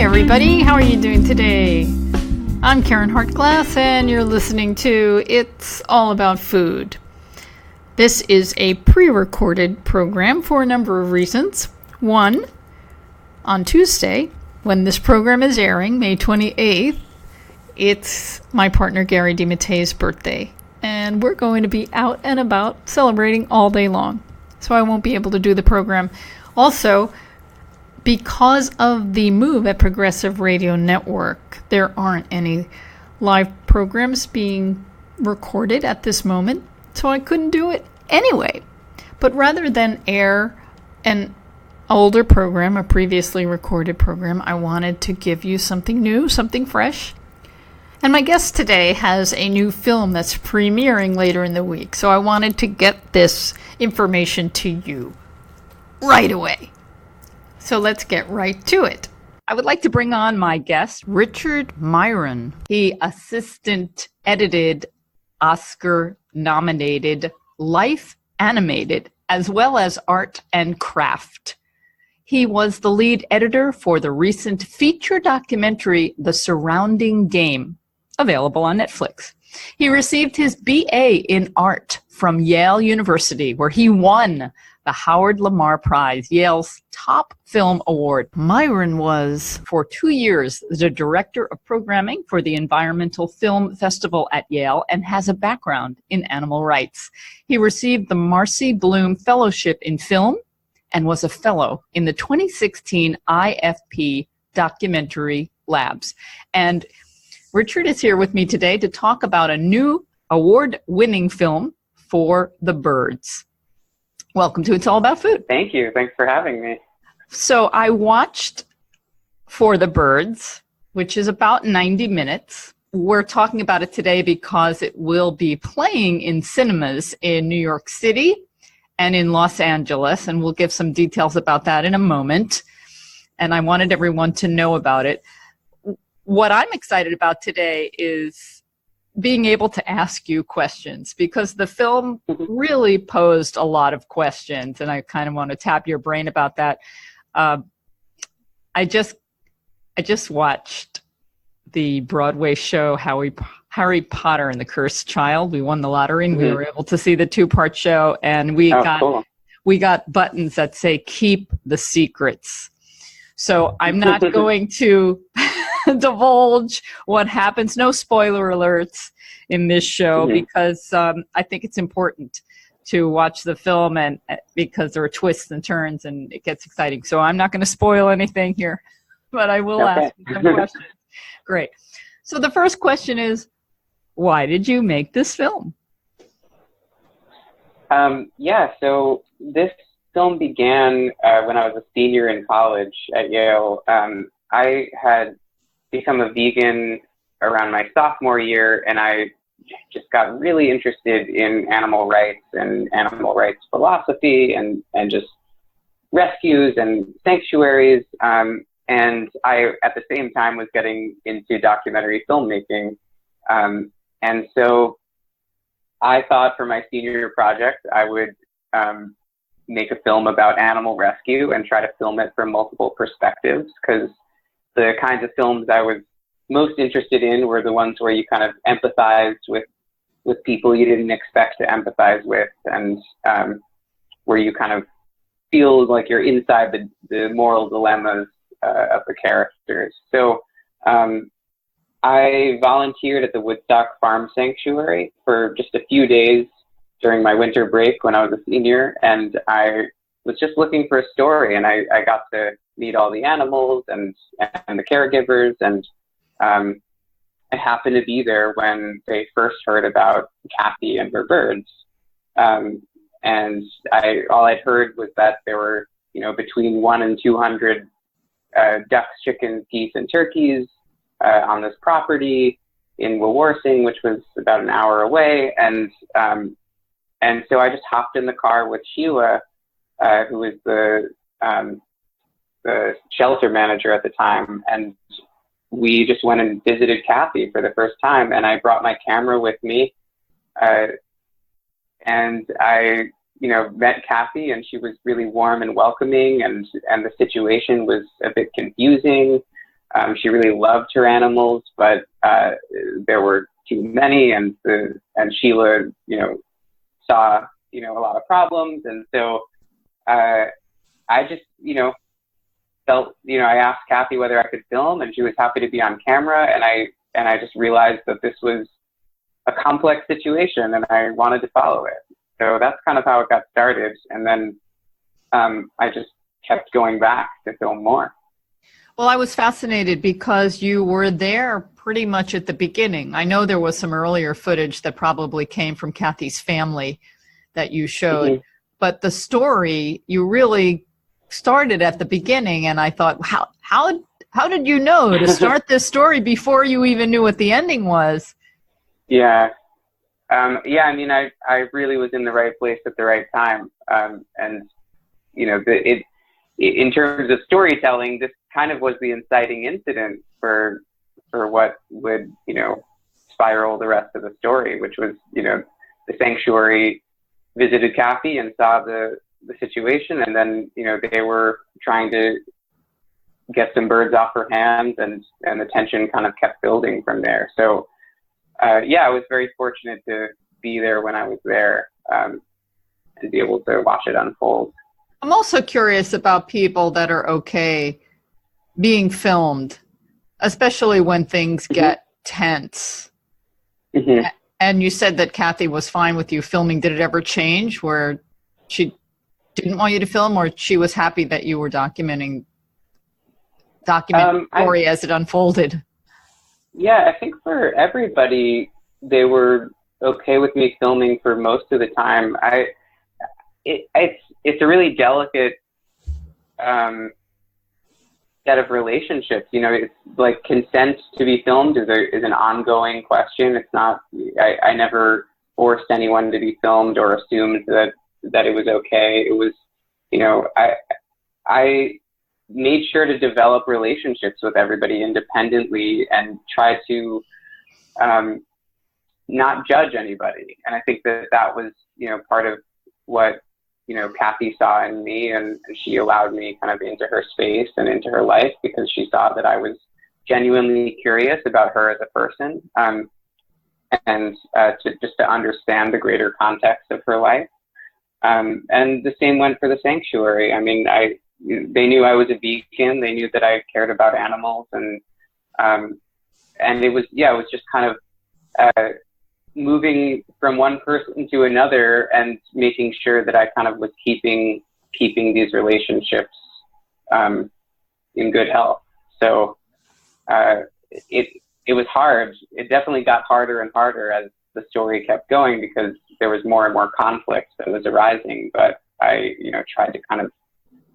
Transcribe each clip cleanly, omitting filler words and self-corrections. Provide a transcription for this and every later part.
everybody. How are you doing today? I'm Karen Hartglass, and you're listening to It's All About Food. This is a pre-recorded program for a number of reasons. One, on Tuesday, when this program is airing, May 28th, it's my partner Gary DeMattei's birthday, and we're going to be out and about celebrating all day long, so I won't be able to do the program. Also, because of the move at Progressive Radio Network, there aren't any live programs being recorded at this moment, so I couldn't do it anyway. But rather than air an older program, a previously recorded program, I wanted to give you something new, something fresh. And my guest today has a new film that's premiering later in the week, so I wanted to get this information to you right away. So let's get right to it. I would like to bring on my guest, Richard Miron. He assistant edited, Oscar-nominated Life Animated, as well as Art and Craft. He was the lead editor for the recent feature documentary, The Surrounding Game, available on Netflix. He received his BA in art from Yale University, where he won the Howard Lamar Prize, Yale's top film award. Miron was, for 2 years, the director of programming for the Environmental Film Festival at Yale and has a background in animal rights. He received the Marcie Bloom Fellowship in Film and was a fellow in the 2016 IFP Documentary Labs. And Richard is here with me today to talk about a new award-winning film for the birds. Welcome to It's All About Food. Thank you. Thanks for having me. So I watched For the Birds, which is about 90 minutes. We're talking about it today because it will be playing in cinemas in New York City and in Los Angeles, and we'll give some details about that in a moment. And I wanted everyone to know about it. What I'm excited about today is being able to ask you questions, because the film really posed a lot of questions, and I kind of want to tap your brain about that. I just watched the Broadway show Harry Potter and the Cursed Child. We won the lottery, and we were able to see the 2-part show, and we got buttons that say "Keep the Secrets." So I'm not going to divulge what happens. No spoiler alerts in this show, because I think it's important to watch the film, and because there are twists and turns and it gets exciting. So I'm not going to spoil anything here, but I will ask you some questions. Great. So the first question is, why did you make this film? So this film began when I was a senior in college at Yale. I had become a vegan around my sophomore year, and I just got really interested in animal rights and animal rights philosophy and just rescues and sanctuaries. And I, at the same time, was getting into documentary filmmaking. And so I thought for my senior project, I would make a film about animal rescue and try to film it from multiple perspectives, because the kinds of films I was most interested in were the ones where you kind of empathized with people you didn't expect to empathize with, and where you kind of feel like you're inside the moral dilemmas of the characters. So I volunteered at the Woodstock Farm Sanctuary for just a few days during my winter break when I was a senior, and I was just looking for a story, and I got to meet all the animals and the caregivers, and I happened to be there when they first heard about Kathy and her birds. And all I'd heard was that there were, between 1 and 200 ducks, chickens, geese, and turkeys on this property in Wawarsing, which was about an hour away. And so I just hopped in the car with Sheila, who was the shelter manager at the time, and we just went and visited Kathy for the first time. And I brought my camera with me, and I met Kathy, and she was really warm and welcoming, and the situation was a bit confusing. She really loved her animals, but there were too many, and Sheila, saw, a lot of problems. And so I just, felt, I asked Kathy whether I could film, and she was happy to be on camera. And I just realized that this was a complex situation, and I wanted to follow it. So that's kind of how it got started. And then I just kept going back to film more. Well, I was fascinated because you were there pretty much at the beginning. I know there was some earlier footage that probably came from Kathy's family that you showed, mm-hmm. but the story, you really started at the beginning. And I thought, how did you know to start this story before you even knew what the ending was? Yeah. I mean, I really was in the right place at the right time. And, in terms of storytelling, this kind of was the inciting incident for what would, spiral the rest of the story, which was, the sanctuary visited Kathy and saw the situation. And then, they were trying to get some birds off her hands, and the tension kind of kept building from there. So, I was very fortunate to be there when I was there, and be able to watch it unfold. I'm also curious about people that are okay being filmed, especially when things mm-hmm. get tense. Mm-hmm. And you said that Kathy was fine with you filming. Did it ever change where she didn't want you to film, or she was happy that you were documenting the story as it unfolded? Yeah, I think for everybody, they were okay with me filming for most of the time. It's a really delicate set of relationships. It's like consent to be filmed is an ongoing question. It's not. I never forced anyone to be filmed or assumed that it was okay. It was, I made sure to develop relationships with everybody independently and try to not judge anybody. And I think that was, part of what, Kathy saw in me, and she allowed me kind of into her space and into her life because she saw that I was genuinely curious about her as a person, and to understand the greater context of her life. And the same went for the sanctuary. I mean, they knew I was a vegan. They knew that I cared about animals, and it was just kind of moving from one person to another and making sure that I kind of was keeping these relationships in good health. So it was hard. It definitely got harder and harder as the story kept going because there was more and more conflict that was arising. But I, tried to kind of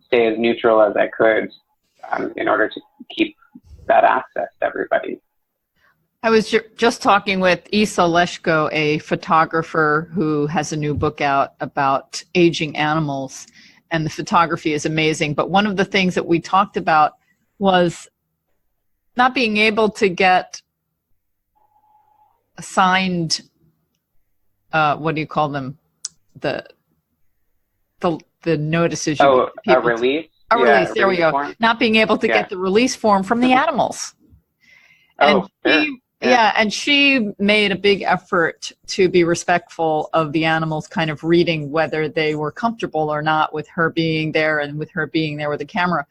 stay as neutral as I could in order to keep that access to everybody. I was just talking with Isa Leshko, a photographer who has a new book out about aging animals, and the photography is amazing. But one of the things that we talked about was not being able to get assigned, what do you call them? The notices. A release? A release, there we go. Form. Not being able to get the release form from the animals. And and she made a big effort to be respectful of the animals, kind of reading whether they were comfortable or not with her being there and with her being there with the camera.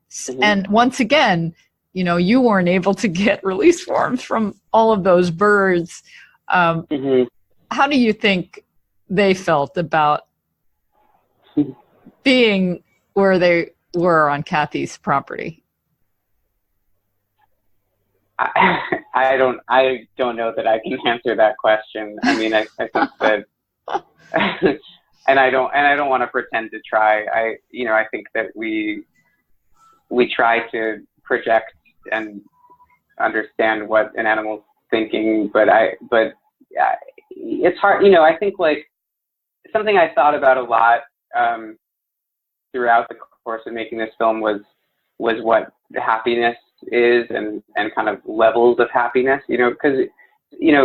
Mm-hmm. And once again, you weren't able to get release forms from all of those birds. Mm-hmm. How do you think they felt about being where they were on Kathy's property? I don't know that I can answer that question. I mean, I think that, and I don't want to pretend to try. I think that we try to project and understand what an animal's thinking, but it's hard. I think like something I thought about a lot throughout the course of making this film was what happiness is and kind of levels of happiness, because,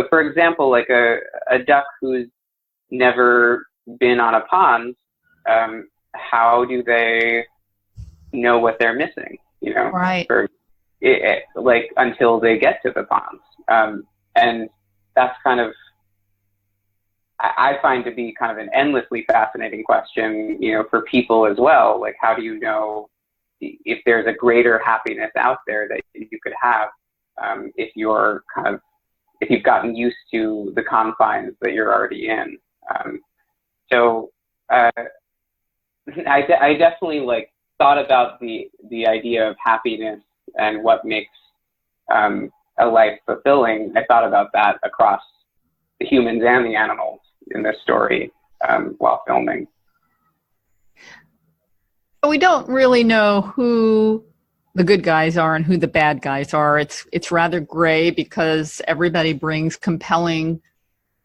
for example, like a duck who's never been on a pond, how do they know what they're missing? Right. like until they get to the ponds. And that's kind of, I find to be kind of an endlessly fascinating question, you know, for people as well. Like, how do you know if there's a greater happiness out there that you could have if you're kind of, if you've gotten used to the confines that you're already in. So I definitely like thought about the idea of happiness and what makes a life fulfilling. I thought about that across the humans and the animals in this story while filming. We don't really know who the good guys are and who the bad guys are. It's rather gray because everybody brings compelling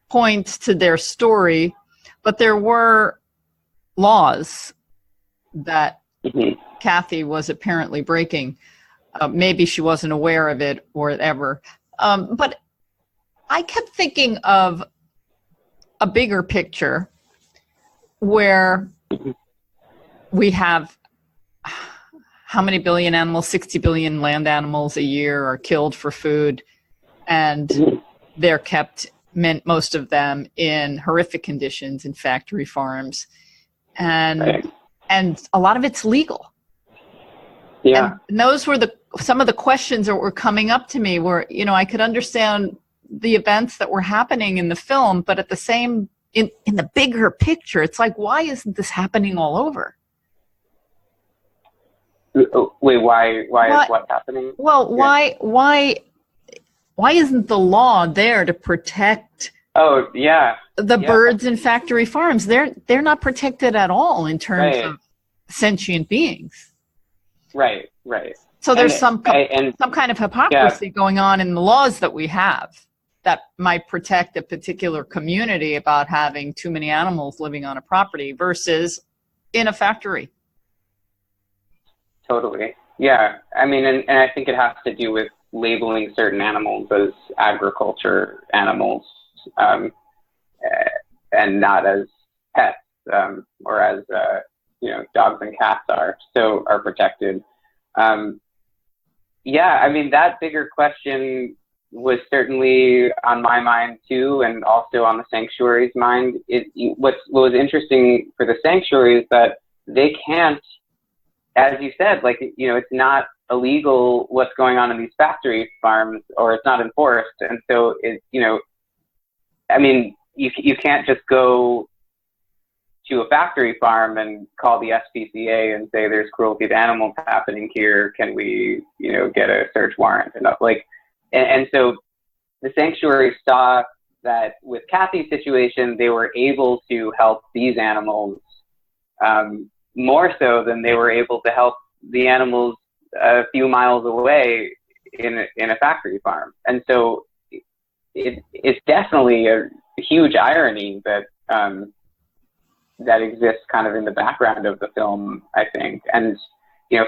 points to their story, but there were laws that Kathy was apparently breaking. Maybe she wasn't aware of it or whatever. But I kept thinking of a bigger picture where we have how many billion animals, 60 billion land animals a year are killed for food, and they're kept, most of them, in horrific conditions in factory farms. And a lot of it's legal. Yeah. And those were some of the questions that were coming up to me where, you know, I could understand the events that were happening in the film, but at the same, in the bigger picture, it's like, why isn't this happening all over? Wait, why is what happening? Well, yeah. Why isn't the law there to protect the birds in factory farms? They're not protected at all in terms of sentient beings. Right. So there's some kind of hypocrisy going on in the laws that we have that might protect a particular community about having too many animals living on a property versus in a factory. Totally. Yeah. I mean, and I think it has to do with labeling certain animals as agriculture animals and not as pets or as, dogs and cats are protected. I mean, that bigger question was certainly on my mind too, and also on the sanctuary's mind. What was interesting for the sanctuary is that they can't, as you said, like, you know, it's not illegal what's going on in these factory farms, or it's not enforced. And so you can't just go to a factory farm and call the SPCA and say there's cruelty to animals happening here. Can we, get a search warrant and and so the sanctuary saw that with Kathy's situation, they were able to help these animals more so than they were able to help the animals a few miles away in a factory farm. And so it's definitely a huge irony that that exists kind of in the background of the film, I think. And,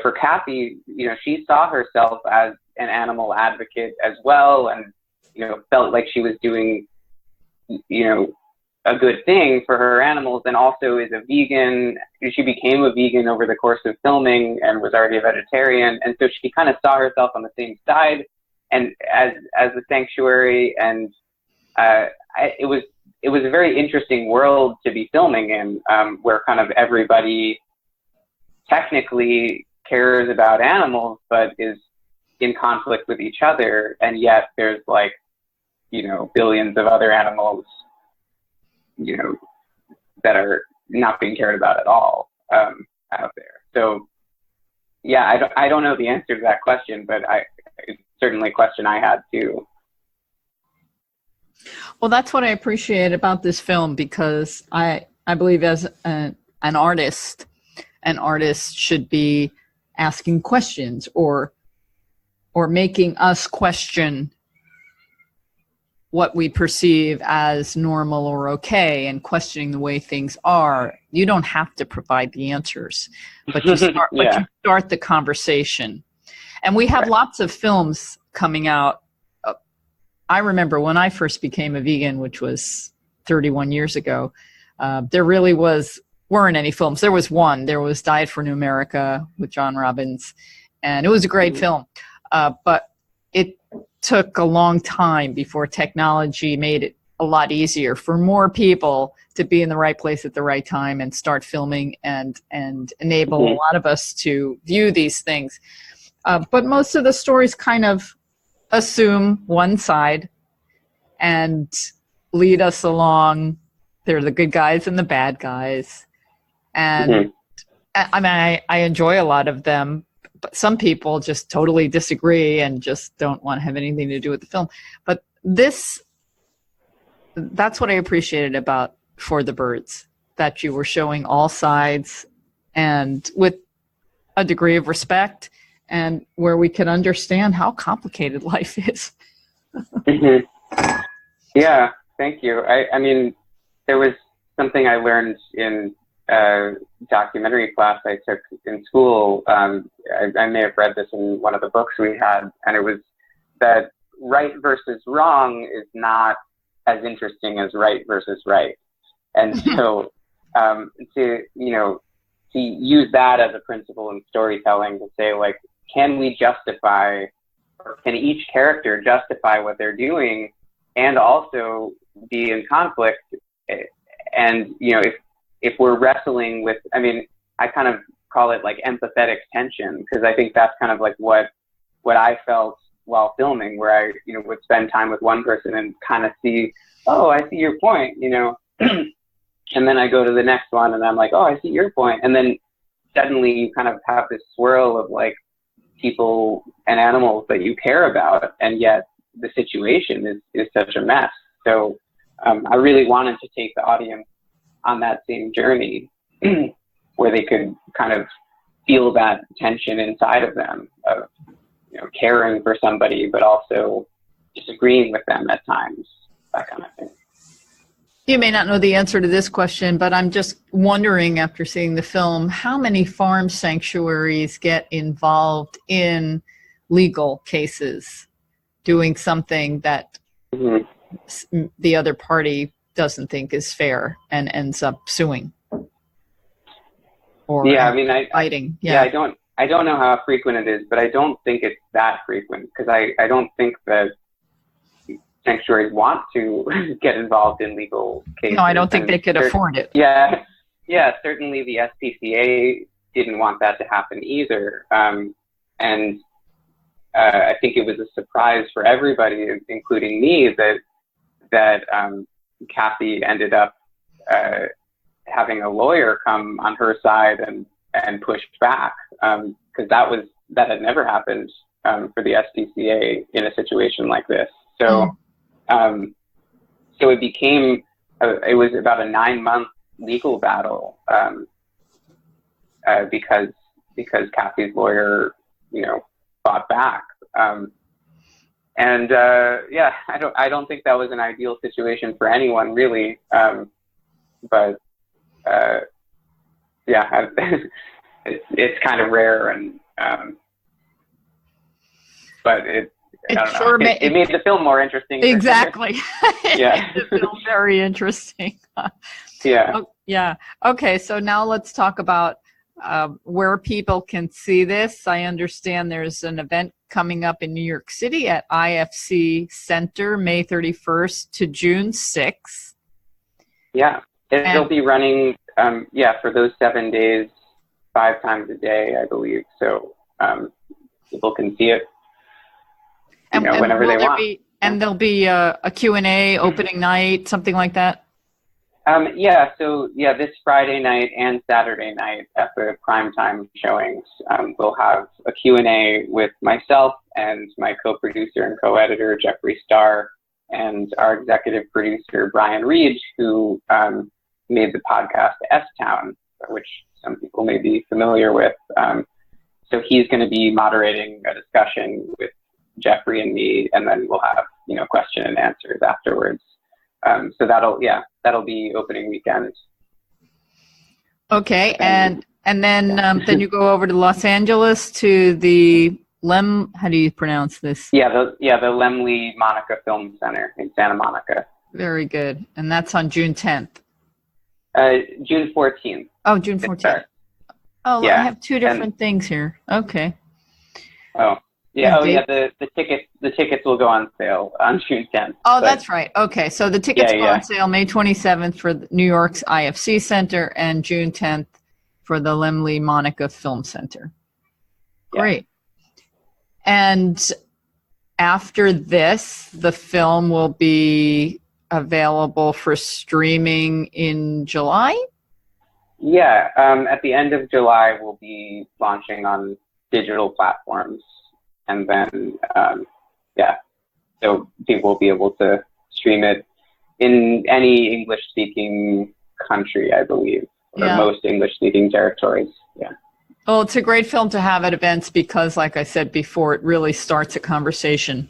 for Kathy, she saw herself as an animal advocate as well, and, felt like she was doing, a good thing for her animals, and also is a vegan. She became a vegan over the course of filming and was already a vegetarian. And so she kind of saw herself on the same side and as the sanctuary. And it was a very interesting world to be filming in, where kind of everybody technically cares about animals, but is in conflict with each other. And yet there's billions of other animals, that are not being cared about at all out there. So, yeah, I don't know the answer to that question, but it's certainly a question I had too. Well, that's what I appreciate about this film, because I believe as an artist should be asking questions or making us question what we perceive as normal or okay, and questioning the way things are. You don't have to provide the answers, but you start, but you start the conversation. And we have lots of films coming out. I remember when I first became a vegan, which was 31 years ago, there really weren't any films. There was one. There was Diet for New America with John Robbins, and it was a great film. but it took a long time before technology made it a lot easier for more people to be in the right place at the right time and start filming and enable a lot of us to view these things. But most of the stories kind of assume one side and lead us along. They're the good guys and the bad guys. And I mean, I enjoy a lot of them, but some people just totally disagree and just don't want to have anything to do with the film. But that's what I appreciated about For the Birds, that you were showing all sides and with a degree of respect and where we could understand how complicated life is. Yeah, thank you. I mean, there was something I learned in documentary class I took in school. I may have read this in one of the books we had, and it was that right versus wrong is not as interesting as right versus right. And so to use that as a principle in storytelling to say, like, can we justify, or can each character justify what they're doing and also be in conflict? And, if we're wrestling with, I mean, I kind of call it like empathetic tension, because I think that's kind of like what I felt while filming, where I, would spend time with one person and kind of see, oh, I see your point, and then I go to the next one and I'm like, oh, I see your point. And then suddenly you kind of have this swirl of like people and animals that you care about, and yet the situation is such a mess. So I really wanted to take the audience on that same journey where they could kind of feel that tension inside of them of, caring for somebody, but also disagreeing with them at times, that kind of thing. You may not know the answer to this question, but I'm just wondering, after seeing the film, how many farm sanctuaries get involved in legal cases, doing something that the other party doesn't think is fair and ends up suing or fighting. I don't know how frequent it is, but I don't think it's that frequent, because I don't think that sanctuaries want to get involved in legal cases. No, I don't think they could afford it. Yeah, certainly the SPCA didn't want that to happen either. And I think it was a surprise for everybody, including me, that Kathy ended up having a lawyer come on her side and push back, because that had never happened for the SPCA in a situation like this. So so it became it was about a 9-month legal battle because Kathy's lawyer fought back. I don't think that was an ideal situation for anyone, really. But it's kind of rare, and but it made the film more interesting. Exactly. Yeah. It made the film very interesting. Yeah. Oh, yeah. Okay, so now let's talk about where people can see this. I understand there's an event coming up in New York City at IFC Center, May 31st to June 6th. Yeah, it'll be running, for those 7 days, 5 times a day, I believe. So people can see it whenever they want. And there'll be a Q&A, opening night, something like that? This Friday night and Saturday night at the primetime showings, we'll have a Q&A with myself and my co-producer and co-editor, Jeffree Star, and our executive producer, Brian Reed, who made the podcast S-Town, which some people may be familiar with. So he's going to be moderating a discussion with Jeffree and me, and then we'll have, question and answers afterwards. So that'll be opening weekend. Okay, and then you go over to Los Angeles to the how do you pronounce this? The Laemmle Monica Film Center in Santa Monica. Very good. And that's on June 10th. June 14th. Oh, June 14th. Oh, yeah. I have two different things here. Okay. Oh. Yeah. Oh, yeah. The tickets will go on sale on June 10th. Oh, that's right. Okay, so the tickets go Yeah. on sale May 27th for New York's IFC Center and June 10th for the Laemmle Monica Film Center. Great. And after this, the film will be available for streaming in July? Yeah. At the end of July, we'll be launching on digital platforms. And then, so people will be able to stream it in any English-speaking country, I believe, or most English-speaking territories. Yeah. Well, it's a great film to have at events because, like I said before, it really starts a conversation.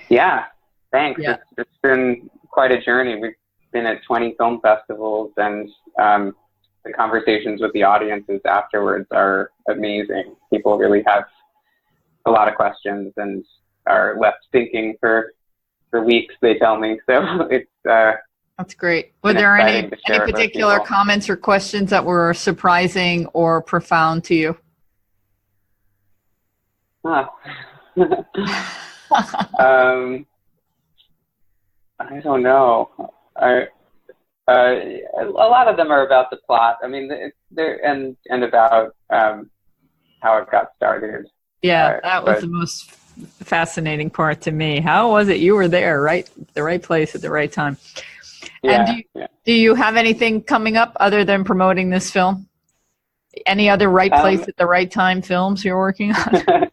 Yeah, thanks. Yeah. It's been quite a journey. We've been at 20 film festivals, and the conversations with the audiences afterwards are amazing. People really have a lot of questions and are left thinking for weeks, they tell me. So it's that's great. Were there any particular comments or questions that were surprising or profound to you? I don't know. A lot of them are about the plot. I mean, they're and about how it got started. Yeah, that was the most fascinating part to me. How was it you were there, right? The right place at the right time. Yeah, and do you have anything coming up other than promoting this film? Any other right place at the right time films you're working on?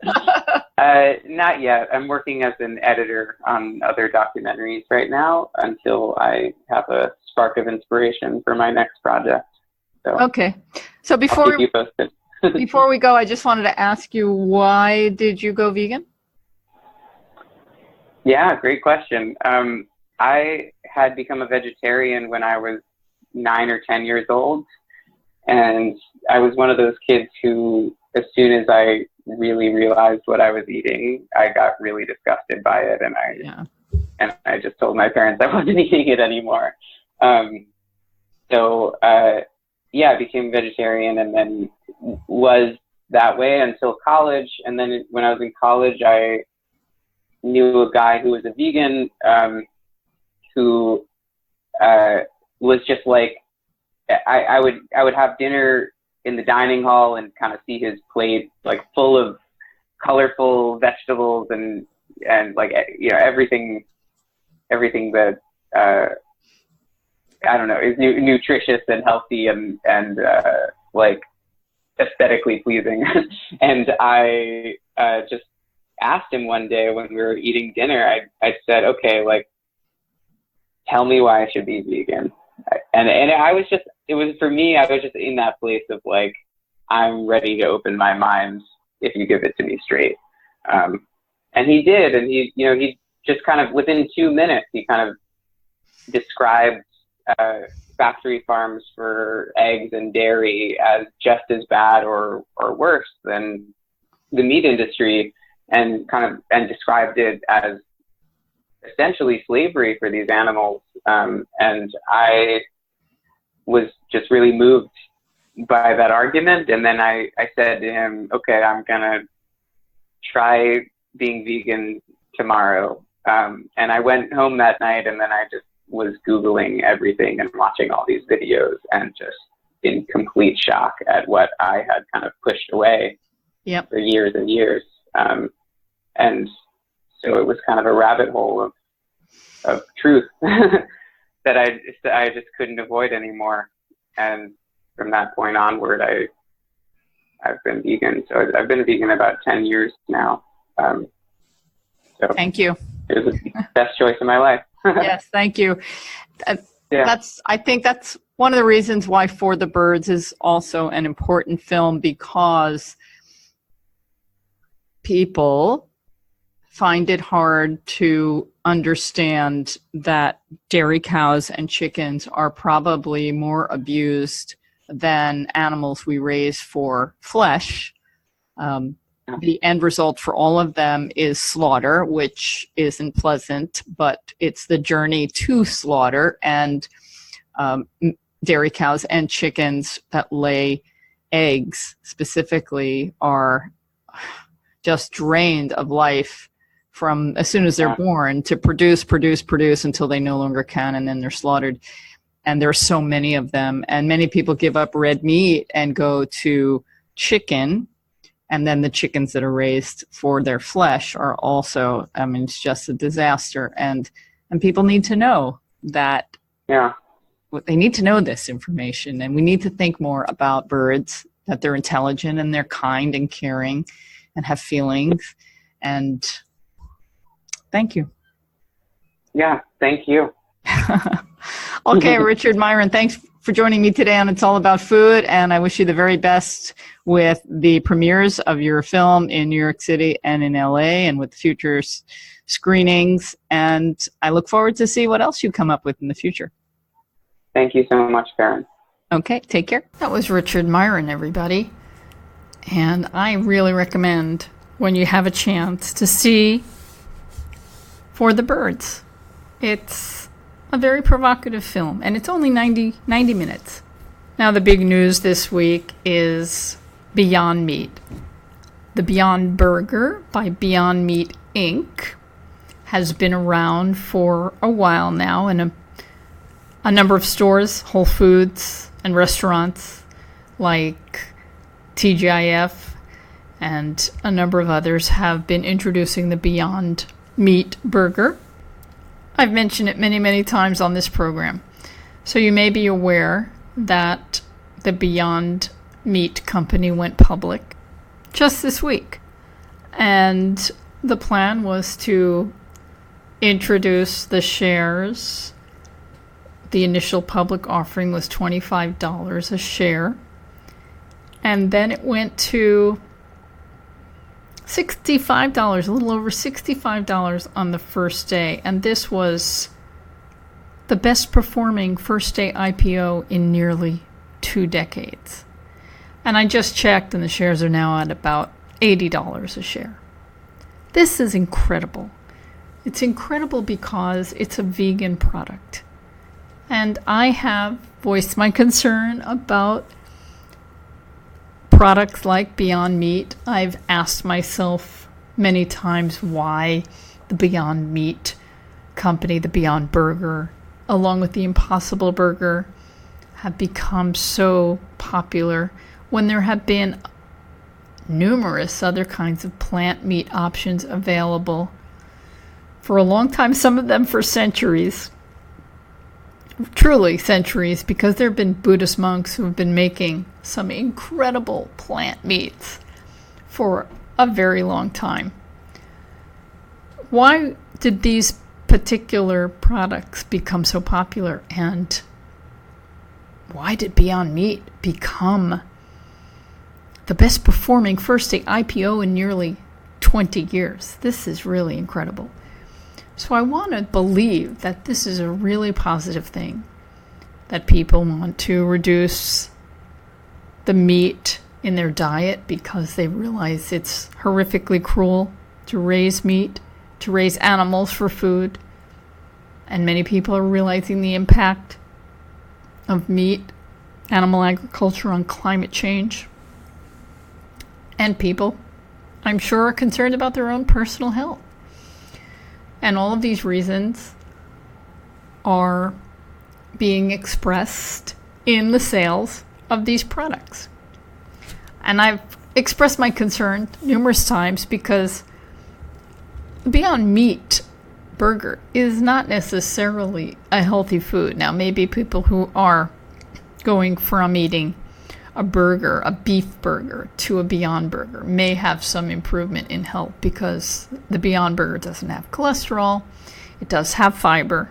Not yet. I'm working as an editor on other documentaries right now until I have a spark of inspiration for my next project. So okay. So I'll keep you posted. Before we go, I just wanted to ask you, why did you go vegan? Yeah, great question. I had become a vegetarian when I was 9 or 10 years old. And I was one of those kids who, as soon as I really realized what I was eating, I got really disgusted by it. And I just told my parents I wasn't eating it anymore. I became vegetarian and then was that way until college. And then when I was in college, I knew a guy who was a vegan, who was just like, I would have dinner in the dining hall and kind of see his plate like full of colorful vegetables and like, you know, everything that I don't know, is nutritious and healthy and like aesthetically pleasing. And I just asked him one day when we were eating dinner, I said, okay, like, tell me why I should be vegan. And I was just, it was for me, I was just in that place of like, I'm ready to open my mind if you give it to me straight. And he did. And he just kind of within 2 minutes, he kind of described factory farms for eggs and dairy as just as bad or worse than the meat industry, and described it as essentially slavery for these animals. And I was just really moved by that argument. And then I said to him, okay, I'm gonna try being vegan tomorrow. And I went home that night, and then I just was Googling everything and watching all these videos and just in complete shock at what I had kind of pushed away for years and years. And so it was kind of a rabbit hole of truth that I just couldn't avoid anymore. And from that point onward, I've been vegan. So I've been vegan about 10 years now. So thank you. It was the best choice of my life. Yes, thank you. I think that's one of the reasons why For the Birds is also an important film, because people find it hard to understand that dairy cows and chickens are probably more abused than animals we raise for flesh. The end result for all of them is slaughter, which isn't pleasant, but it's the journey to slaughter. And dairy cows and chickens that lay eggs specifically are just drained of life from as soon as they're born to produce until they no longer can, and then they're slaughtered. And there's so many of them. And many people give up red meat and go to chicken. And then the chickens that are raised for their flesh are also, I mean, it's just a disaster. And people need to know that. Yeah. They need to know this information. And we need to think more about birds, that they're intelligent and they're kind and caring and have feelings. And thank you. Yeah, thank you. Okay, Richard Miron, thanks for joining me today on It's All About Food, and I wish you the very best with the premieres of your film in New York City and in LA, and with future screenings, and I look forward to see what else you come up with in the future. Thank you so much, Karen. Okay, take care. That was Richard Miron, everybody, and I really recommend, when you have a chance, to see For the Birds. It's a very provocative film, and it's only 90 minutes. Now, the big news this week is Beyond Meat. The Beyond Burger by Beyond Meat, Inc. has been around for a while now in a number of stores, Whole Foods, and restaurants like TGIF and a number of others have been introducing the Beyond Meat Burger. I've mentioned it many, many times on this program. So you may be aware that the Beyond Meat company went public just this week. And the plan was to introduce the shares. The initial public offering was $25 a share. And then it went to $65, a little over $65 on the first day. And this was the best performing first day IPO in nearly 2 decades. And I just checked, and the shares are now at about $80 a share. This is incredible. It's incredible because it's a vegan product. And I have voiced my concern about products like Beyond Meat. I've asked myself many times why the Beyond Meat company, the Beyond Burger, along with the Impossible Burger, have become so popular when there have been numerous other kinds of plant meat options available for a long time, some of them for centuries. Truly centuries, because there have been Buddhist monks who have been making some incredible plant meats for a very long time. Why did these particular products become so popular, and why did Beyond Meat become the best performing first day IPO in nearly 20 years? This is really incredible. So I want to believe that this is a really positive thing, that people want to reduce the meat in their diet because they realize it's horrifically cruel to raise meat, to raise animals for food. And many people are realizing the impact of meat, animal agriculture on climate change. And people, I'm sure, are concerned about their own personal health. And all of these reasons are being expressed in the sales of these products. And I've expressed my concern numerous times because Beyond Meat burger is not necessarily a healthy food. Now, maybe people who are going from eating a burger, a beef burger, to a Beyond Burger may have some improvement in health because the Beyond Burger doesn't have cholesterol. It does have fiber.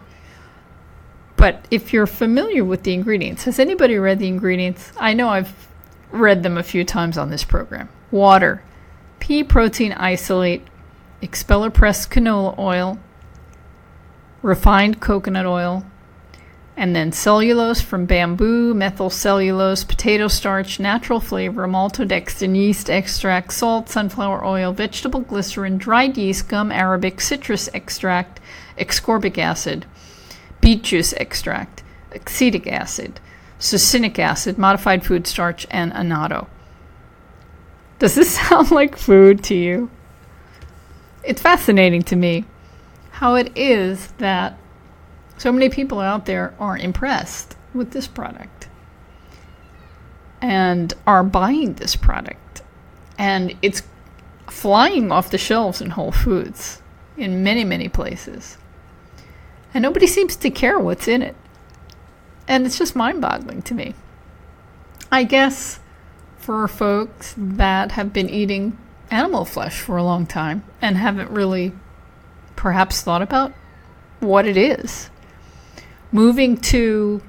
But if you're familiar with the ingredients, has anybody read the ingredients? I know I've read them a few times on this program. Water, pea protein isolate, expeller pressed canola oil, refined coconut oil, and then cellulose from bamboo, methyl cellulose, potato starch, natural flavor, maltodextrin, yeast extract, salt, sunflower oil, vegetable glycerin, dried yeast, gum arabic, citrus extract, ascorbic acid, beet juice extract, acetic acid, succinic acid, modified food starch, and annatto. Does this sound like food to you? it's fascinating to me how it is that so many people out there are impressed with this product and are buying this product. And it's flying off the shelves in Whole Foods in many, many places. And nobody seems to care what's in it. And it's just mind-boggling to me. I guess for folks that have been eating animal flesh for a long time and haven't really perhaps thought about what it is, moving to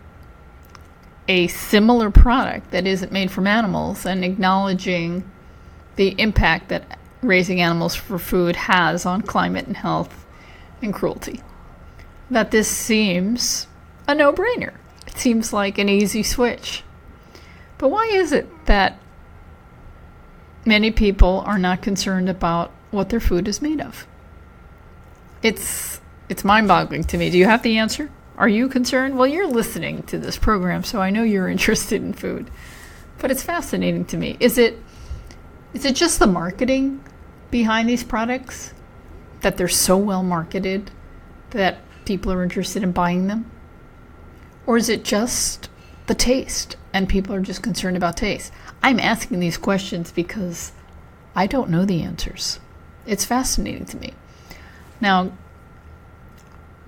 a similar product that isn't made from animals and acknowledging the impact that raising animals for food has on climate and health and cruelty, that this seems a no-brainer. It seems like an easy switch. But why is it that many people are not concerned about what their food is made of? It's mind-boggling to me. Do you have the answer? Are you concerned? Well, you're listening to this program, so I know you're interested in food. But it's fascinating to me. Is it just the marketing behind these products, that they're so well marketed that people are interested in buying them? Or is it just the taste and people are just concerned about taste? I'm asking these questions because I don't know the answers. It's fascinating to me. Now,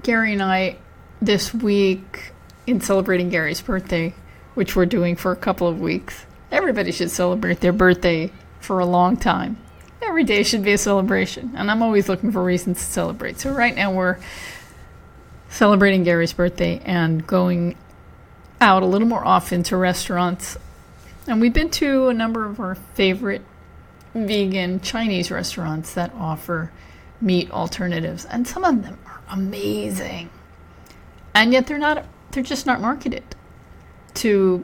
Gary and I, this week, in celebrating Gary's birthday, which we're doing for a couple of weeks, everybody should celebrate their birthday for a long time. Every day should be a celebration, and I'm always looking for reasons to celebrate. So right now we're celebrating Gary's birthday and going out a little more often to restaurants. And we've been to a number of our favorite vegan Chinese restaurants that offer meat alternatives, and some of them are amazing. And yet they're just not marketed to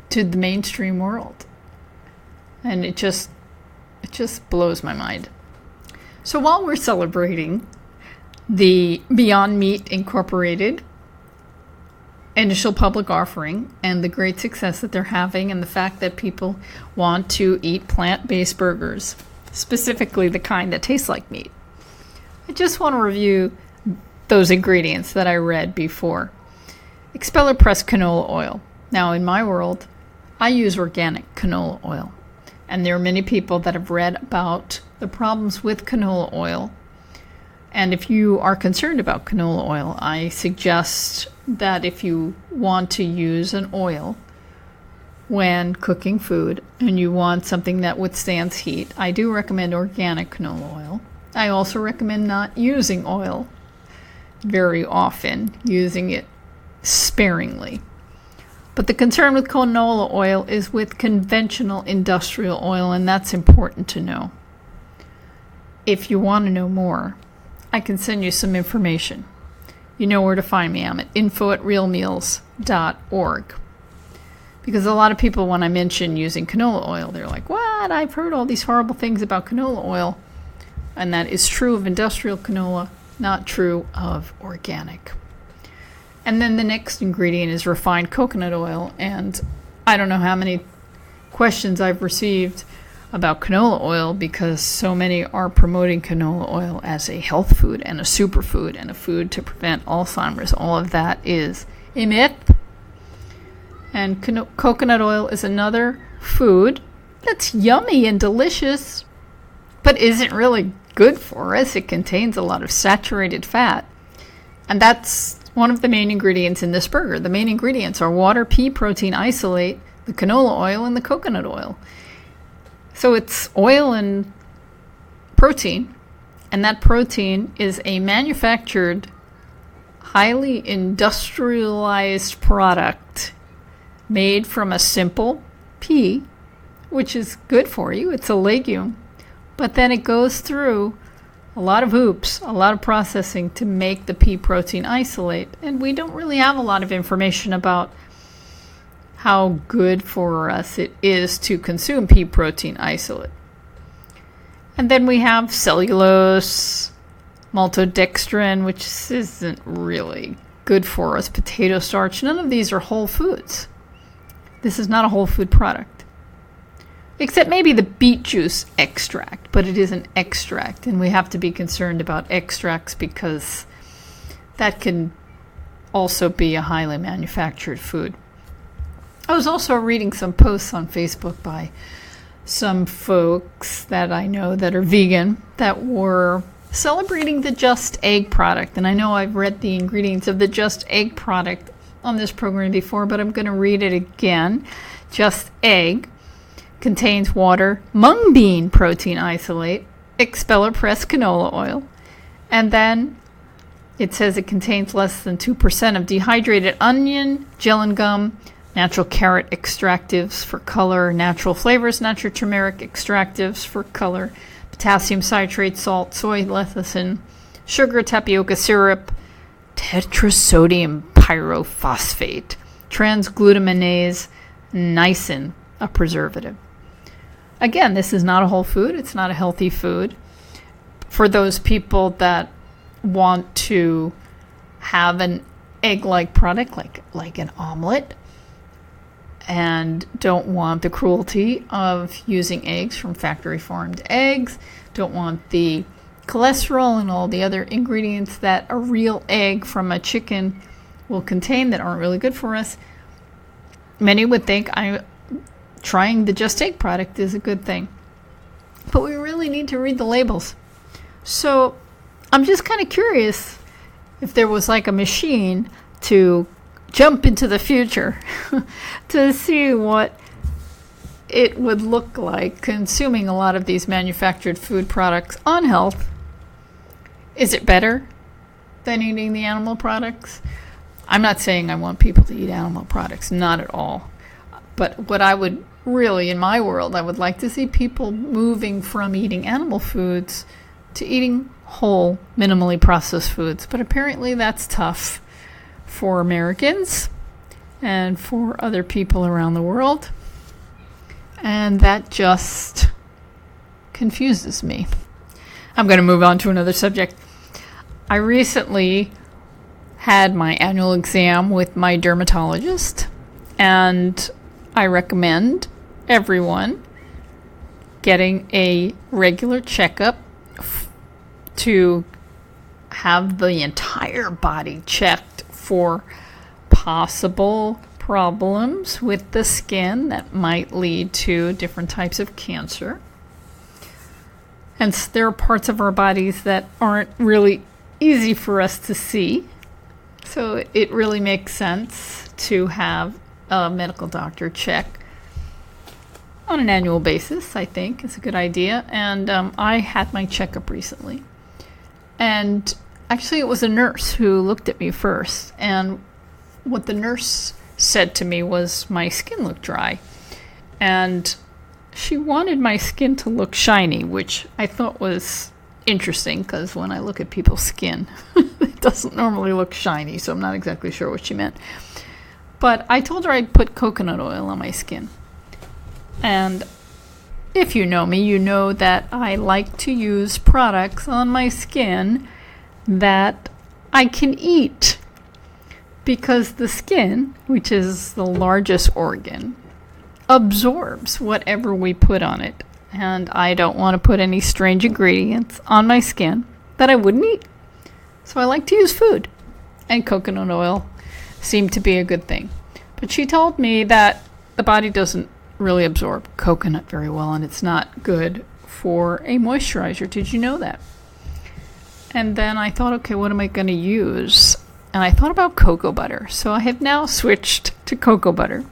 the mainstream world. And it just blows my mind. So while we're celebrating the Beyond Meat Incorporated initial public offering and the great success that they're having and the fact that people want to eat plant-based burgers, specifically the kind that taste like meat, I just want to review those ingredients that I read before. Expeller pressed canola oil. Now, in my world, I use organic canola oil. And there are many people that have read about the problems with canola oil. And if you are concerned about canola oil, I suggest that if you want to use an oil when cooking food and you want something that withstands heat, I do recommend organic canola oil. I also recommend not using oil very often, using it sparingly. But the concern with canola oil is with conventional industrial oil, and that's important to know. If you want to know more, I can send you some information. You know where to find me. I'm at info@realmeals.org. Because a lot of people, when I mention using canola oil, they're like, what? I've heard all these horrible things about canola oil. And that is true of industrial canola, not true of organic. And then the next ingredient is refined coconut oil. And I don't know how many questions I've received about canola oil because so many are promoting canola oil as a health food and a superfood and a food to prevent Alzheimer's. All of that is a myth. And coconut oil is another food that's yummy and delicious, but isn't really good for us. It contains a lot of saturated fat. And that's one of the main ingredients in this burger. The main ingredients are water, pea protein isolate, the canola oil, and the coconut oil. So it's oil and protein, and that protein is a manufactured, highly industrialized product made from a simple pea, which is good for you. It's a legume, but then it goes through a lot of hoops, a lot of processing to make the pea protein isolate. And we don't really have a lot of information about how good for us it is to consume pea protein isolate. And then we have cellulose, maltodextrin, which isn't really good for us, potato starch. None of these are whole foods. This is not a whole food product. except maybe the beet juice extract, but it is an extract, and we have to be concerned about extracts because that can also be a highly manufactured food. I was also reading some posts on Facebook by some folks that I know that are vegan that were celebrating the Just Egg product. And I know I've read the ingredients of the Just Egg product on this program before, but I'm going to read it again. Just Egg contains water, mung bean protein isolate, expeller pressed canola oil, and then it says it contains less than 2% of dehydrated onion, gellan gum, natural carrot extractives for color, natural flavors, natural turmeric extractives for color, potassium citrate, salt, soy lecithin, sugar, tapioca syrup, tetrasodium pyrophosphate, transglutaminase, niacin, a preservative. Again, this is not a whole food. It's not a healthy food. For those people that want to have an egg-like product, like an omelet, and don't want the cruelty of using eggs from factory farmed eggs, don't want the cholesterol and all the other ingredients that a real egg from a chicken will contain that aren't really good for us, many would think trying the Just Egg product is a good thing. But we really need to read the labels. So I'm just kind of curious if there was like a machine to jump into the future to see what it would look like consuming a lot of these manufactured food products on health. Is it better than eating the animal products? I'm not saying I want people to eat animal products, not at all. But what I would really, in my world, I would like to see people moving from eating animal foods to eating whole, minimally processed foods. But apparently that's tough for Americans and for other people around the world. And that just confuses me. I'm going to move on to another subject. I recently had my annual exam with my dermatologist, and I recommend everyone getting a regular checkup to have the entire body checked for possible problems with the skin that might lead to different types of cancer. And there are parts of our bodies that aren't really easy for us to see. So it really makes sense to have a medical doctor check on an annual basis, I think. It's a good idea. And I had my checkup recently. And actually, it was a nurse who looked at me first. And what the nurse said to me was my skin looked dry. And she wanted my skin to look shiny, which I thought was interesting because when I look at people's skin, it doesn't normally look shiny. So I'm not exactly sure what she meant. But I told her I'd put coconut oil on my skin. And if you know me, you know that I like to use products on my skin that I can eat. Because the skin, which is the largest organ, absorbs whatever we put on it. And I don't want to put any strange ingredients on my skin that I wouldn't eat. So I like to use food. And coconut oil seemed to be a good thing. But she told me that the body doesn't really absorb coconut very well, and it's not good for a moisturizer. Did you know that? And then I thought, okay, what am I going to use? And I thought about cocoa butter. So I have now switched to cocoa butter.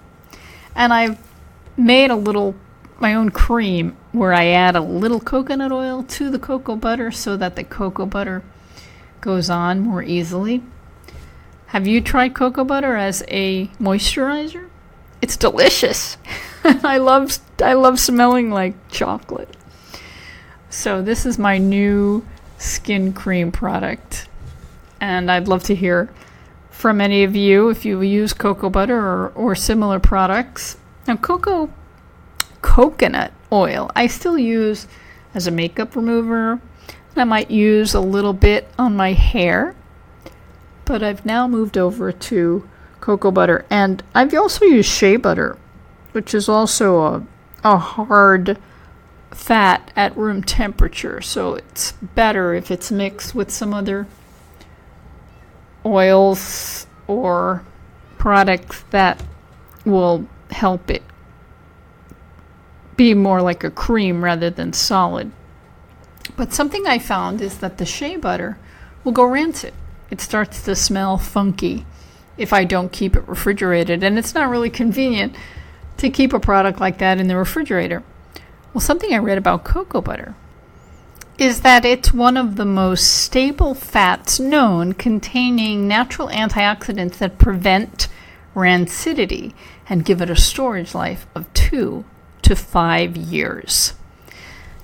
And I've made my own cream where I add a little coconut oil to the cocoa butter so that the cocoa butter goes on more easily. Have you tried cocoa butter as a moisturizer? It's delicious. I love smelling like chocolate. So this is my new skin cream product. And I'd love to hear from any of you if you use cocoa butter or similar products. Now, coconut oil, I still use as a makeup remover. I might use a little bit on my hair. But I've now moved over to cocoa butter. And I've also used shea butter, which is also a hard fat at room temperature, so it's better if it's mixed with some other oils or products that will help it be more like a cream rather than solid. But something I found is that the shea butter will go rancid. It starts to smell funky if I don't keep it refrigerated, and it's not really convenient to keep a product like that in the refrigerator. Well, something I read about cocoa butter is that it's one of the most stable fats known, containing natural antioxidants that prevent rancidity and give it a storage life of 2 to 5 years.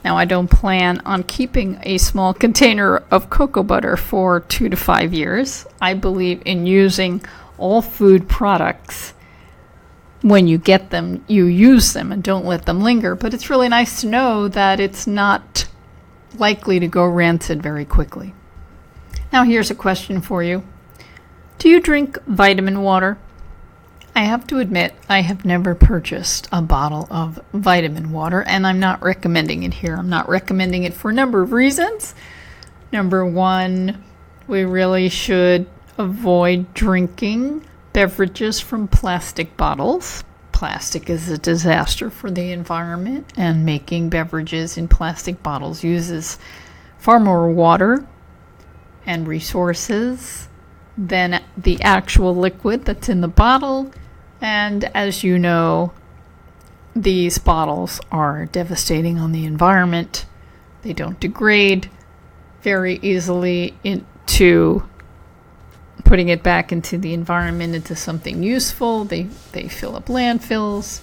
Now, I don't plan on keeping a small container of cocoa butter for 2 to 5 years. I believe in using all food products. When you get them, you use them and don't let them linger. But it's really nice to know that it's not likely to go rancid very quickly. Now, here's a question for you. Do you drink vitamin water? I have to admit, I have never purchased a bottle of vitamin water, and I'm not recommending it here. I'm not recommending it for a number of reasons. Number one, we really should avoid drinking beverages from plastic bottles. Plastic is a disaster for the environment, and making beverages in plastic bottles uses far more water and resources than the actual liquid that's in the bottle. And as you know, these bottles are devastating on the environment. They don't degrade very easily into putting it back into the environment into something useful. They fill up landfills.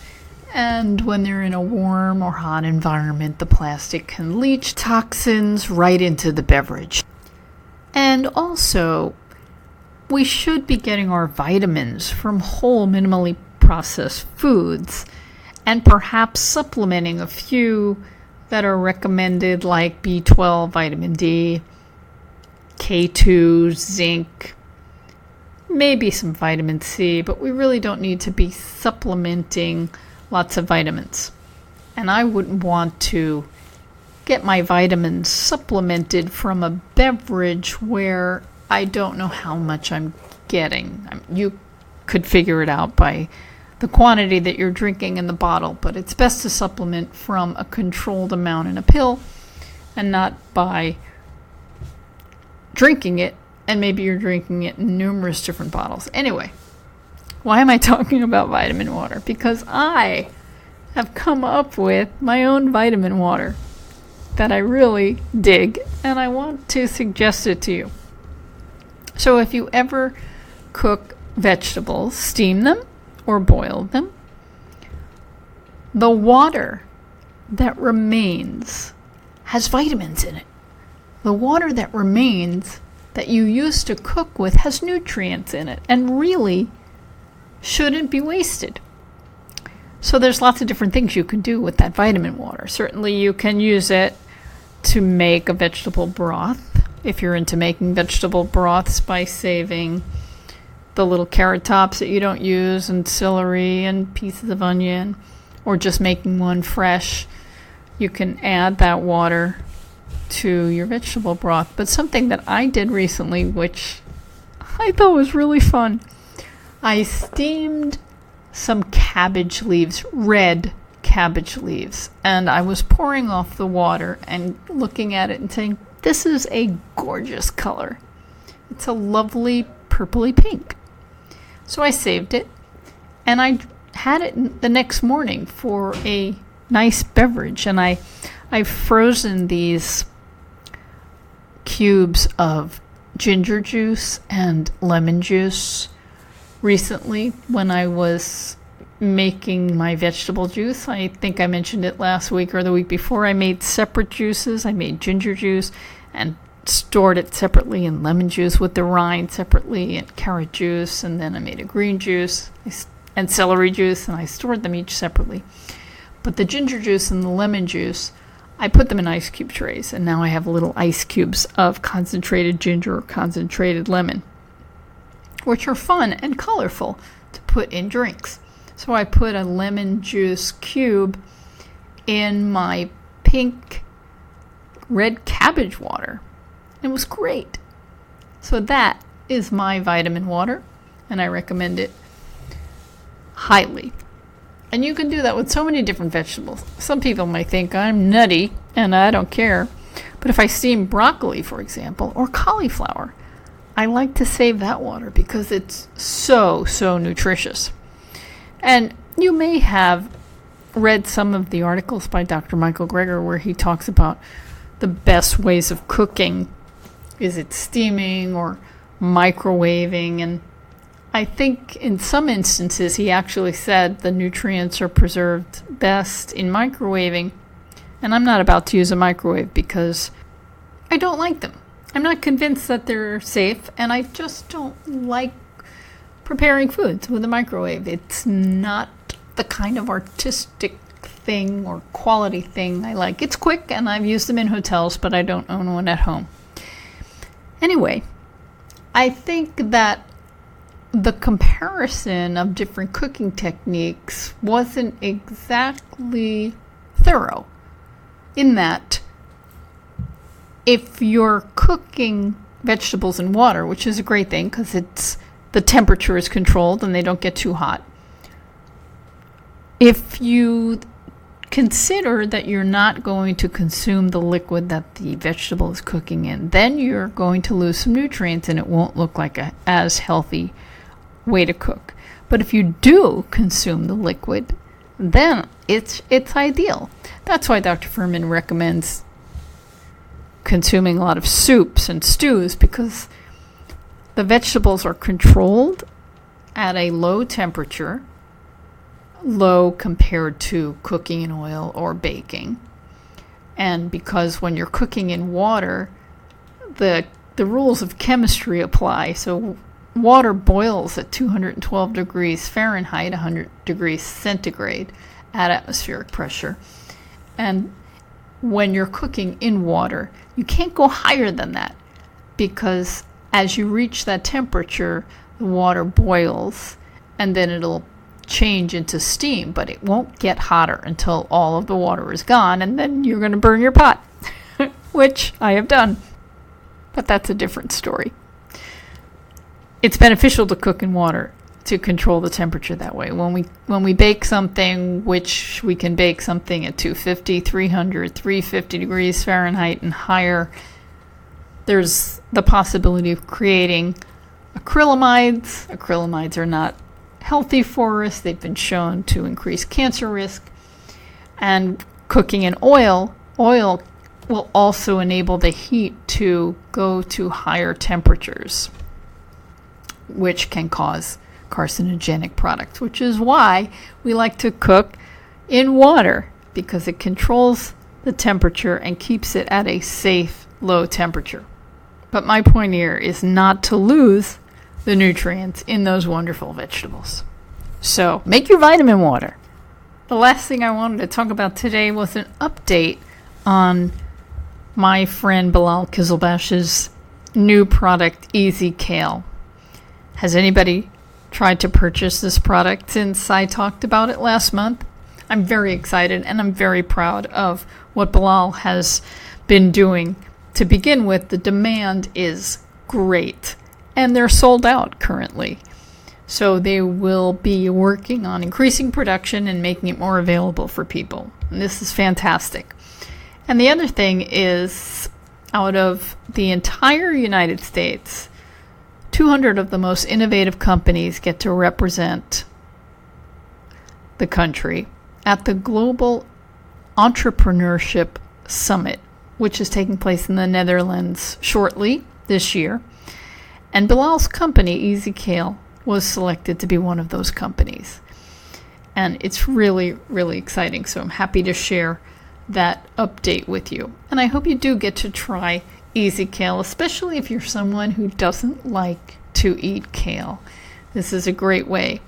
And when they're in a warm or hot environment, the plastic can leach toxins right into the beverage. And also, we should be getting our vitamins from whole, minimally processed foods, and perhaps supplementing a few that are recommended, like B12, vitamin D, K2, zinc, maybe some vitamin C, but we really don't need to be supplementing lots of vitamins. And I wouldn't want to get my vitamins supplemented from a beverage where I don't know how much I'm getting. You could figure it out by the quantity that you're drinking in the bottle, but it's best to supplement from a controlled amount in a pill and not by drinking it, and maybe you're drinking it in numerous different bottles. Anyway, why am I talking about vitamin water? Because I have come up with my own vitamin water that I really dig, and I want to suggest it to you. So if you ever cook vegetables, steam them or boil them, the water that remains has vitamins in it. The water that remains that you used to cook with has nutrients in it and really shouldn't be wasted. So there's lots of different things you can do with that vitamin water. Certainly you can use it to make a vegetable broth. If you're into making vegetable broths, by saving the little carrot tops that you don't use and celery and pieces of onion, or just making one fresh, you can add that water to your vegetable broth. But something that I did recently, which I thought was really fun, I steamed some cabbage leaves, red cabbage leaves, and I was pouring off the water and looking at it and saying, this is a gorgeous color. It's a lovely purpley pink. So I saved it, and I had it the next morning for a nice beverage. And I've frozen these cubes of ginger juice and lemon juice recently when I was making my vegetable juice. I think I mentioned it last week or the week before. I made separate juices. I made ginger juice and stored it separately, and lemon juice with the rind separately, and carrot juice, and then I made a green juice and celery juice, and I stored them each separately. But the ginger juice and the lemon juice, I put them in ice cube trays, and now I have little ice cubes of concentrated ginger or concentrated lemon, which are fun and colorful to put in drinks. So I put a lemon juice cube in my pink red cabbage water. It was great. So that is my vitamin water, and I recommend it highly. And you can do that with so many different vegetables. Some people might think I'm nutty and I don't care. But if I steam broccoli, for example, or cauliflower, I like to save that water because it's so nutritious. And you may have read some of the articles by Dr. Michael Greger where he talks about the best ways of cooking. Is it steaming or microwaving? And I think in some instances he actually said the nutrients are preserved best in microwaving. And I'm not about to use a microwave because I don't like them. I'm not convinced that they're safe, and I just don't like preparing foods with a microwave. It's not the kind of artistic thing or quality thing I like. It's quick, and I've used them in hotels, but I don't own one at home. Anyway, I think that the comparison of different cooking techniques wasn't exactly thorough, in that if you're cooking vegetables in water, which is a great thing because the temperature is controlled and they don't get too hot. If you consider that you're not going to consume the liquid that the vegetable is cooking in, then you're going to lose some nutrients and it won't look like a as healthy way to cook. But if you do consume the liquid, then it's ideal. That's why Dr. Furman recommends consuming a lot of soups and stews, because the vegetables are controlled at a low temperature, low compared to cooking in oil or baking. And because when you're cooking in water, the rules of chemistry apply. So water boils at 212 degrees Fahrenheit, 100 degrees centigrade at atmospheric pressure. And when you're cooking in water, you can't go higher than that, because as you reach that temperature, the water boils and then it'll change into steam, but it won't get hotter until all of the water is gone, and then you're going to burn your pot, which I have done. But that's a different story. It's beneficial to cook in water to control the temperature that way. When we bake something, which we can bake something at 250, 300, 350 degrees Fahrenheit and higher, there's the possibility of creating acrylamides. Acrylamides are not healthy for us. They've been shown to increase cancer risk. And cooking in oil will also enable the heat to go to higher temperatures, which can cause carcinogenic products, which is why we like to cook in water, because it controls the temperature and keeps it at a safe, low temperature. But my point here is not to lose the nutrients in those wonderful vegetables. So make your vitamin water. The last thing I wanted to talk about today was an update on my friend Bilal Kizilbash's new product, Easy Kale. Has anybody tried to purchase this product since I talked about it last month? I'm very excited and I'm very proud of what Bilal has been doing. To begin with, the demand is great and they're sold out currently. So they will be working on increasing production and making it more available for people. And this is fantastic. And the other thing is, out of the entire United States, 200 of the most innovative companies get to represent the country at the Global Entrepreneurship Summit, which is taking place in the Netherlands shortly this year. And Bilal's company, Easy Kale, was selected to be one of those companies. And it's really, really exciting. So I'm happy to share that update with you. And I hope you do get to try Easy Kale, especially if you're someone who doesn't like to eat kale. This is a great way.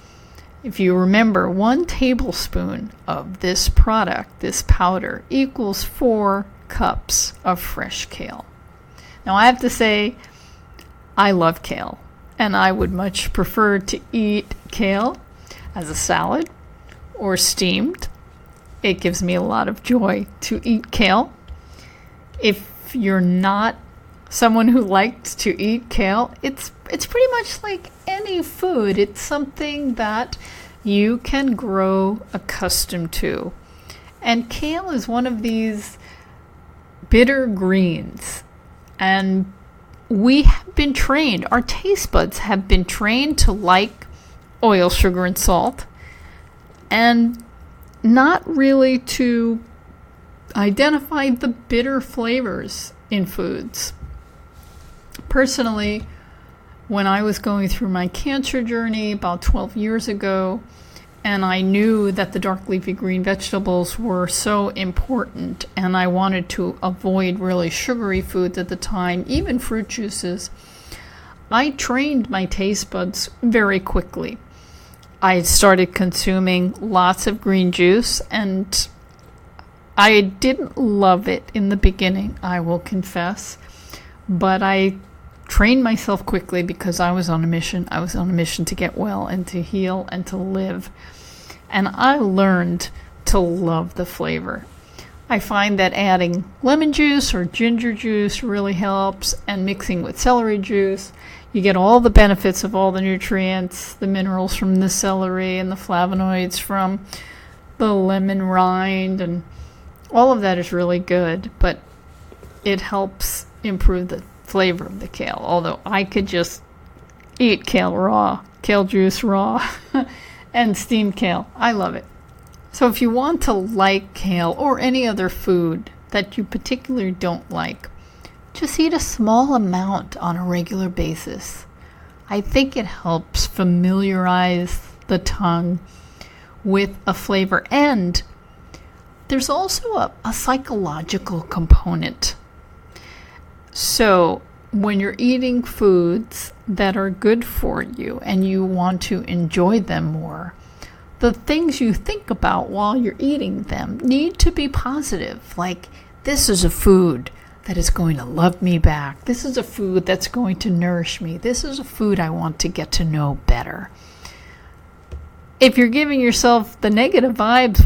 If you remember, 1 tablespoon of this product, this powder, equals 4 cups of fresh kale. Now I have to say, I love kale, and I would much prefer to eat kale as a salad or steamed. It gives me a lot of joy to eat kale. If you're not someone who likes to eat kale, it's pretty much like any food. It's something that you can grow accustomed to. And kale is one of these bitter greens. And we have been trained, our taste buds have been trained to like oil, sugar, and salt, and not really to identify the bitter flavors in foods. Personally, when I was going through my cancer journey about 12 years ago, and I knew that the dark leafy green vegetables were so important, and I wanted to avoid really sugary foods at the time, even fruit juices, I trained my taste buds very quickly. I started consuming lots of green juice, and I didn't love it in the beginning, I will confess, but I trained myself quickly because I was on a mission. I was on a mission to get well and to heal and to live. And I learned to love the flavor. I find that adding lemon juice or ginger juice really helps, and mixing with celery juice, you get all the benefits of all the nutrients, the minerals from the celery and the flavonoids from the lemon rind, and all of that is really good, but it helps improve the flavor of the kale. Although I could just eat kale raw, kale juice raw, and steamed kale. I love it. So if you want to like kale or any other food that you particularly don't like, just eat a small amount on a regular basis. I think it helps familiarize the tongue with a flavor. And there's also a psychological component. So when you're eating foods that are good for you and you want to enjoy them more, the things you think about while you're eating them need to be positive. Like, this is a food that is going to love me back. This is a food that's going to nourish me. This is a food I want to get to know better. If you're giving yourself the negative vibes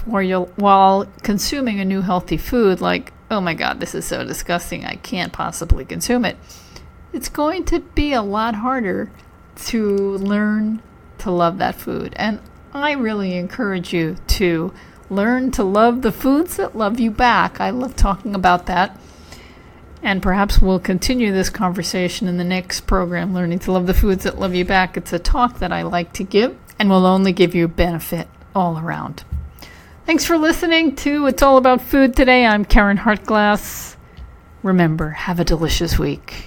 while consuming a new healthy food, like, oh my God, this is so disgusting, I can't possibly consume it, it's going to be a lot harder to learn to love that food. And I really encourage you to learn to love the foods that love you back. I love talking about that. And perhaps we'll continue this conversation in the next program, Learning to Love the Foods That Love You Back. It's a talk that I like to give and will only give you benefit all around. Thanks for listening to It's All About Food today. I'm Karen Hartglass. Remember, have a delicious week.